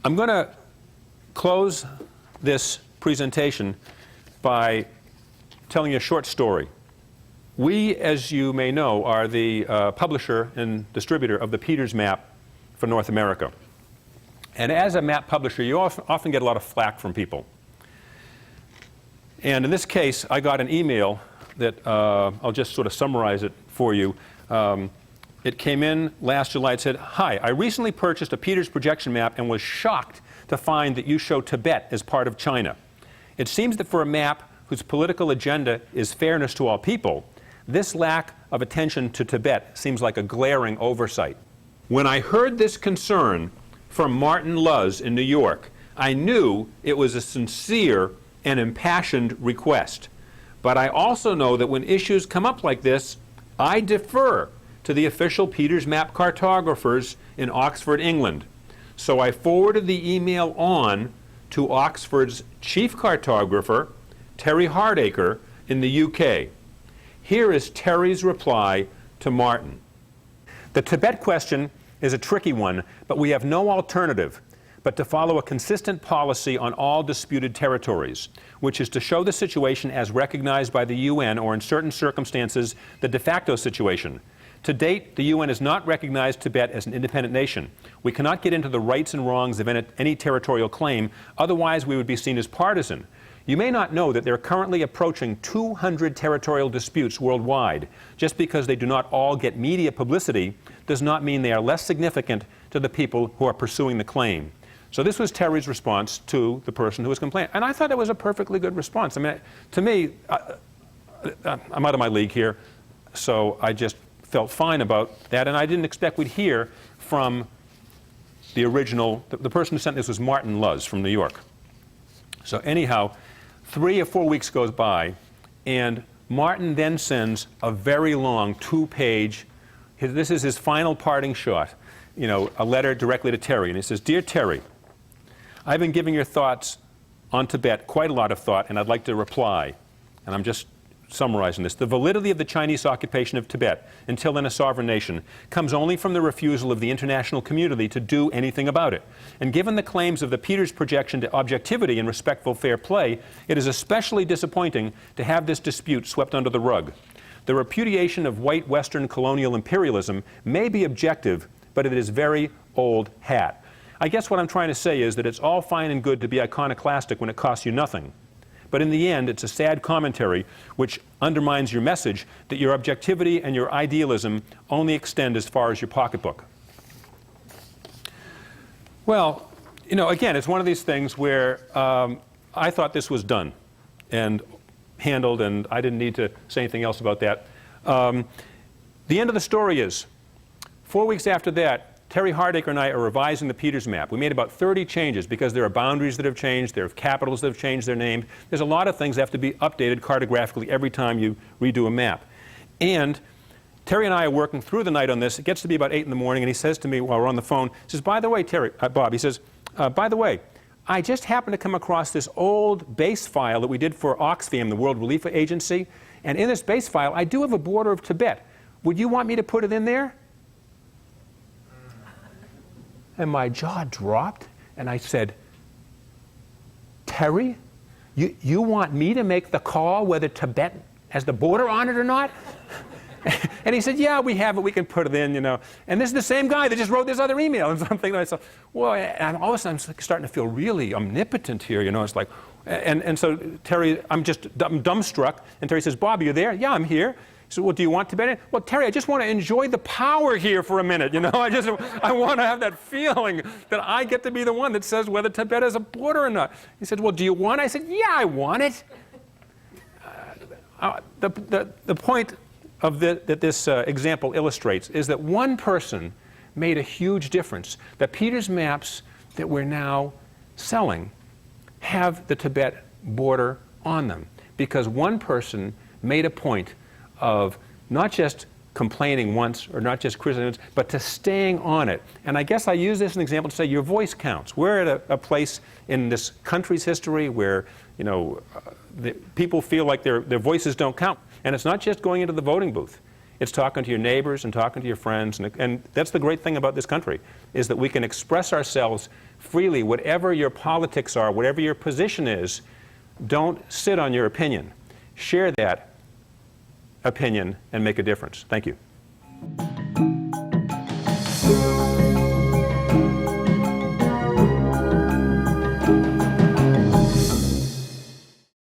I'm going to close this presentation by telling you a short story. We, as you may know, are the publisher and distributor of the Peters map for North America. And as a map publisher, you often get a lot of flack from people. And in this case, I got an email that I'll just sort of summarize it for you. It came in last July. It said, "Hi, I recently purchased a Peters projection map and was shocked to find that you show Tibet as part of China. It seems that for a map whose political agenda is fairness to all people, this lack of attention to Tibet seems like a glaring oversight. When I heard this concern from Martin Luz in New York, I knew it was a sincere and impassioned request. But I also know that when issues come up like this, I defer to the official Peters map cartographers in Oxford, England. So I forwarded the email on to Oxford's chief cartographer, Terry Hardacre, in the UK. Here is Terry's reply to Martin. The Tibet question is a tricky one, but we have no alternative but to follow a consistent policy on all disputed territories, which is to show the situation as recognized by the UN, or in certain circumstances, the de facto situation. To date, the UN has not recognized Tibet as an independent nation. We cannot get into the rights and wrongs of any territorial claim, otherwise we would be seen as partisan. You may not know that there are currently approaching 200 territorial disputes worldwide. Just because they do not all get media publicity does not mean they are less significant to the people who are pursuing the claim." So this was Terry's response to the person who was complaining. And I thought it was a perfectly good response. I mean, to me, I'm out of my league here, so I just felt fine about that. And I didn't expect we'd hear from the original, the person who sent this was Martin Luz from New York. So anyhow, 3 or 4 weeks goes by, and Martin then sends a very long 2-page, this is his final parting shot, you know, a letter directly to Terry. And he says, "Dear Terry, I've been giving your thoughts on Tibet quite a lot of thought, and I'd like to reply." And I'm just summarizing this. "The validity of the Chinese occupation of Tibet, until then a sovereign nation, comes only from the refusal of the international community to do anything about it. And given the claims of the Peters projection to objectivity and respectful fair play, it is especially disappointing to have this dispute swept under the rug. The repudiation of white Western colonial imperialism may be objective, but it is very old hat." I guess what I'm trying to say is that it's all fine and good to be iconoclastic when it costs you nothing. But in the end, it's a sad commentary which undermines your message that your objectivity and your idealism only extend as far as your pocketbook. Well, you know, again, it's one of these things where I thought this was done and handled, and I didn't need to say anything else about that. The end of the story is, 4 weeks after that, Terry Hardacre and I are revising the Peters map. We made about 30 changes because there are boundaries that have changed, there are capitals that have changed their name. There's a lot of things that have to be updated cartographically every time you redo a map. And Terry and I are working through the night on this. It gets to be about 8 in the morning, and he says to me while we're on the phone, he says, "By the way, Terry," Bob, he says, "By the way, I just happened to come across this old base file that we did for Oxfam, the World Relief Agency, and in this base file, I do have a border of Tibet. Would you want me to put it in there?" And my jaw dropped, and I said, "Terry, you want me to make the call whether Tibet has the border on it or not?" And he said, "Yeah, we have it. We can put it in, you know." And this is the same guy that just wrote this other email. And something like that. Well, and all of a sudden I'm starting to feel really omnipotent here, you know. It's like, and so Terry, I'm dumbstruck. And Terry says, "Bob, are you there?" "Yeah, I'm here." He said, "Well, do you want Tibet?" "Well, Terry, I just want to enjoy the power here for a minute, you know. I want to have that feeling that I get to be the one that says whether Tibet has a border or not." He said, "Well, do you want it?" I said, "Yeah, I want it." The point of that this example illustrates is that one person made a huge difference. The Peters maps that we're now selling have the Tibet border on them because one person made a point of not just complaining once or not just criticizing once, but to staying on it. And I guess I use this as an example to say your voice counts. We're at a place in this country's history where, you know, people feel like their voices don't count. And it's not just going into the voting booth. It's talking to your neighbors and talking to your friends. And that's the great thing about this country, is that we can express ourselves freely. Whatever your politics are, whatever your position is, don't sit on your opinion. Share that opinion and make a difference. Thank you.